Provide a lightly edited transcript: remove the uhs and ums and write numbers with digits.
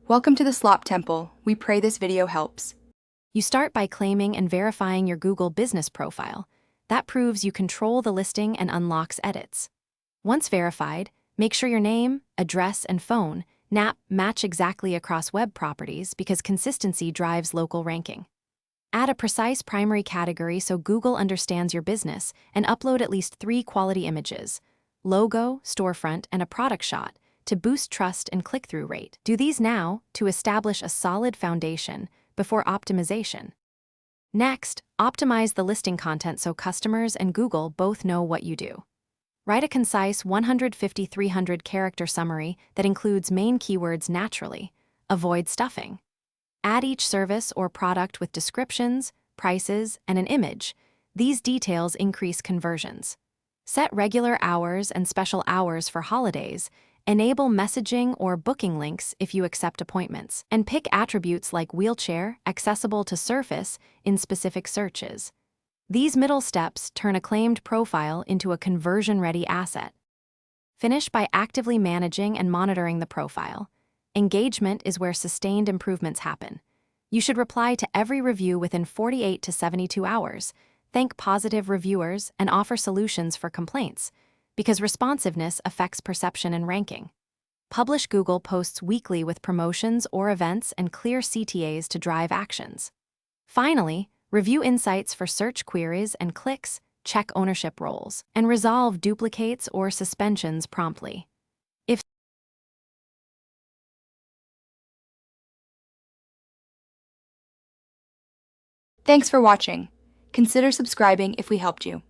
Welcome to the Slop Temple. We pray this video helps. You start by claiming and verifying your Google business profile. That proves you control the listing and unlocks edits. Once verified, make sure your name, address, and phone match exactly across web properties because consistency drives local ranking. Add a precise primary category so Google understands your business and upload at least 3 quality images: logo, storefront, and a product shot to boost trust and click-through rate. Do these now to establish a solid foundation before optimization. Next, optimize the listing content so customers and Google both know what you do. Write a concise 150-300 character summary that includes main keywords naturally. Avoid stuffing. Add each service or product with descriptions, prices, and an image. These details increase conversions. Set regular hours and special hours for holidays. Enable messaging or booking links if you accept appointments. And pick attributes like wheelchair, accessible to surface in specific searches. These middle steps turn a claimed profile into a conversion-ready asset. Finish by actively managing and monitoring the profile. Engagement is where sustained improvements happen. You should reply to every review within 48 to 72 hours, thank positive reviewers, and offer solutions for complaints, because responsiveness affects perception and ranking. Publish Google posts weekly with promotions or events and clear CTAs to drive actions. Finally, review insights for search queries and clicks, check ownership roles, and resolve duplicates or suspensions promptly. Thanks for watching. Consider subscribing if we helped you.